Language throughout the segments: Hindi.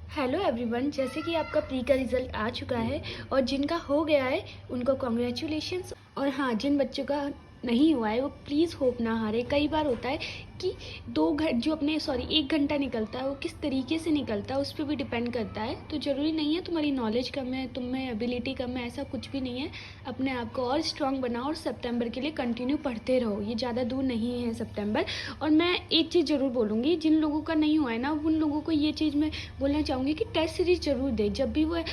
हेलो एवरीवन, जैसे कि आपका प्री का रिज़ल्ट आ चुका है और जिनका हो गया है उनको कॉन्ग्रेचुलेशंस। और हाँ, जिन बच्चों का नहीं हुआ है वो प्लीज़ होप ना हारे। कई बार होता है कि 1 घंटा निकलता है, वो किस तरीके से निकलता है उस पर भी डिपेंड करता है। तो ज़रूरी नहीं है तुम्हारी नॉलेज कम है, तुम में एबिलिटी कम है, ऐसा कुछ भी नहीं है। अपने आप को और स्ट्रॉन्ग बनाओ और सितंबर के लिए कंटिन्यू पढ़ते रहो, ये ज़्यादा दूर नहीं है सितंबर। और मैं एक चीज़ ज़रूर बोलूँगी, जिन लोगों का नहीं हुआ है ना उन लोगों को ये चीज़ मैं बोलना चाहूँगी कि टेस्ट सीरीज ज़रूर दे। जब भी वो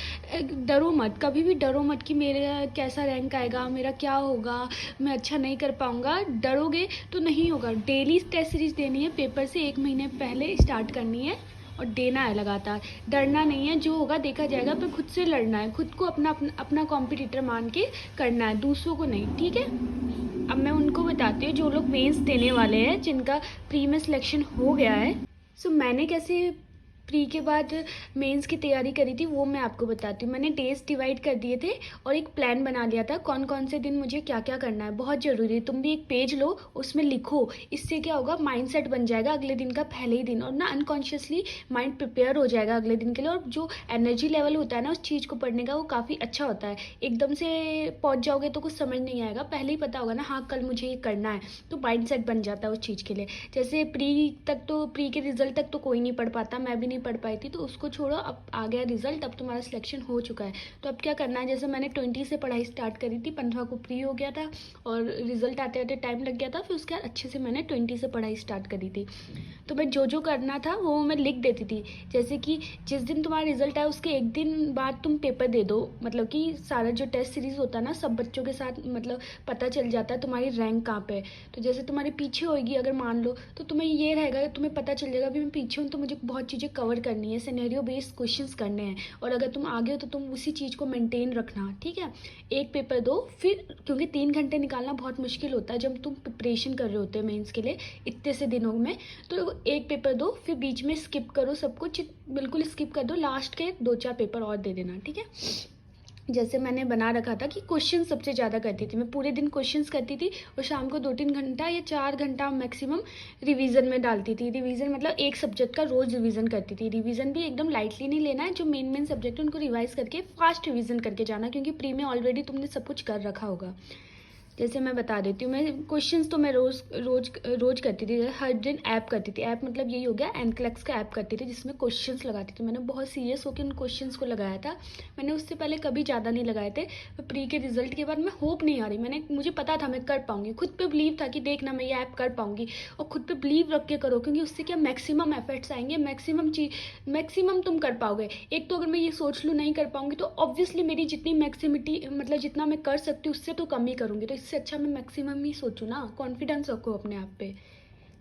डरो मत, कभी भी डरो मत कि मेरा कैसा रैंक आएगा, मेरा क्या होगा, मैं अच्छा नहीं कर पाऊँगा। डरोगे तो नहीं होगा। डेली टेस्ट सीरीज देनी है, पेपर से 1 महीने पहले स्टार्ट करनी है और देना है लगातार। डरना नहीं है, जो होगा देखा जाएगा, पर खुद से लड़ना है, खुद को अपना कॉम्पिटिटर मान के करना है, दूसरों को नहीं। ठीक है, अब मैं उनको बताती हूँ जो लोग मेंस देने वाले हैं, जिनका प्री में सिलेक्शन हो गया है। सो मैंने कैसे प्री के बाद मेंस की तैयारी करी थी वो मैं आपको बताती हूँ। मैंने डेज डिवाइड कर दिए थे और एक प्लान बना लिया था कौन कौन से दिन मुझे क्या क्या करना है। बहुत ज़रूरी है, तुम भी एक पेज लो, उसमें लिखो। इससे क्या होगा, माइंड सेट बन जाएगा अगले दिन का पहले ही दिन, और ना अनकॉन्शियसली माइंड प्रिपेयर हो जाएगा अगले दिन के लिए। और जो एनर्जी लेवल होता है ना उस चीज़ को पढ़ने का, वो काफ़ी अच्छा होता है। एकदम से पहुँच जाओगे तो कुछ समझ नहीं आएगा, पहले ही पता होगा ना हाँ कल मुझे ये करना है, तो माइंड सेट बन जाता है उस चीज़ के लिए। जैसे प्री के रिजल्ट तक तो कोई नहीं पढ़ पाता, मैं भी नहीं पढ़ पाई थी, तो उसको छोड़ो। अब आ गया रिजल्ट, अब तुम्हारा सिलेक्शन हो चुका है। तो अब क्या करना है, जैसे मैंने 20 से पढ़ाई स्टार्ट करी थी, 15 को प्री हो गया था और रिजल्ट आते आते टाइम लग गया था, फिर उसके बाद अच्छे से मैंने 20 से पढ़ाई स्टार्ट करी थी। तो मैं जो जो करना था वो मैं लिख देती थी। जैसे कि जिस दिन तुम्हारा रिजल्ट आया उसके एक दिन बाद तुम पेपर दे दो, मतलब कि सारा जो टेस्ट सीरीज होता है ना सब बच्चों के साथ, मतलब पता चल जाता है तुम्हारी रैंक कहाँ पे है। तो जैसे तुम्हारे पीछे होगी अगर मान लो, तो तुम्हें ये रहेगा, तुम्हें पता चल जाएगा अभी मैं पीछे हूँ तो मुझे बहुत चीज़ें कवर करनी है, सिनेरियो बेस्ड क्वेश्चंस करने हैं। और अगर तुम आगे हो तो तुम उसी चीज़ को मेंटेन रखना। ठीक है, एक पेपर दो, फिर क्योंकि 3 घंटे निकालना बहुत मुश्किल होता है जब तुम प्रिपरेशन कर रहे होते हो मेंस के लिए इतने से दिनों में। तो एक पेपर दो, फिर बीच में स्किप करो सब कुछ, बिल्कुल स्किप कर दो, लास्ट के 2-4 पेपर और दे देना। ठीक है, जैसे मैंने बना रखा था कि क्वेश्चन सबसे ज़्यादा करती थी मैं, पूरे दिन क्वेश्चंस करती थी और शाम को 2-3 घंटा या 4 घंटा मैक्सिमम रिवीजन में डालती थी। रिवीजन मतलब एक सब्जेक्ट का रोज़ रिवीजन करती थी। रिवीजन भी एकदम लाइटली नहीं लेना है, जो मेन सब्जेक्ट है उनको रिवाइज करके फास्ट रिवीजन करके जाना, क्योंकि प्री में ऑलरेडी तुमने सब कुछ कर रखा होगा। जैसे मैं बता देती हूँ, मैं क्वेश्चंस तो मैं रोज करती थी, हर दिन ऐप करती थी। ऐप मतलब यही हो गया, एनक्लेक्स का ऐप करती थी जिसमें क्वेश्चंस लगाती थी। मैंने बहुत सीरियस होकर उन क्वेश्चंस को लगाया था। मैंने उससे पहले कभी ज़्यादा नहीं लगाए थे। प्री के रिजल्ट के बाद मैं होप नहीं आ रही, मुझे पता था मैं कर पाऊंगी, खुद पे बिलीव था कि देखना मैं ये ऐप कर पाऊंगी। और खुद पे बिलीव रख के करो, क्योंकि उससे क्या मैक्सिमम एफर्ट्स आएंगे, मैक्सिमम तुम कर पाओगे। एक तो अगर मैं ये सोच लूँ नहीं कर पाऊंगी तो ऑब्वियसली मेरी जितनी मैक्सिमिटी, मतलब जितना मैं कर सकती हूँ उससे तो कम ही करूँगी। तो इससे अच्छा मैं मैक्सिमम ही सोचूँ ना। कॉन्फिडेंस रखो अपने आप पे।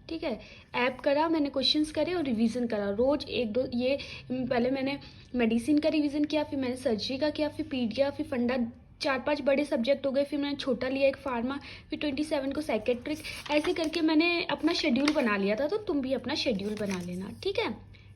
ठीक है, ऐप करा मैंने, क्वेश्चंस करे और रिवीजन करा रोज 1-2। ये पहले मैंने मेडिसिन का रिवीजन किया, फिर मैंने सर्जरी का किया, फिर पीडिया, फिर फंडा, 4-5 बड़े सब्जेक्ट हो गए। फिर मैंने छोटा लिया एक फार्मा, फिर 27 को साइकेट्रिक। ऐसे करके मैंने अपना शेड्यूल बना लिया था, तो तुम भी अपना शेड्यूल बना लेना। ठीक है,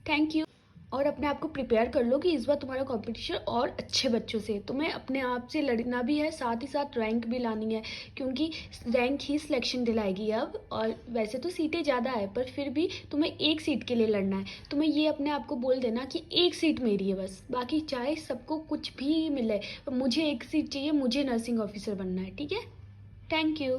थैंक यू। और अपने आप को प्रिपेयर कर लो कि इस बार तुम्हारा कंपटीशन और अच्छे बच्चों से, तुम्हें अपने आप से लड़ना भी है, साथ ही साथ रैंक भी लानी है, क्योंकि रैंक ही सिलेक्शन दिलाएगी अब। और वैसे तो सीटें ज़्यादा है, पर फिर भी तुम्हें एक सीट के लिए लड़ना है। तुम्हें ये अपने आप को बोल देना कि एक सीट मेरी है बस, बाकी चाहे सबको कुछ भी मिले, मुझे एक सीट चाहिए, मुझे नर्सिंग ऑफिसर बनना है। ठीक है, थैंक यू।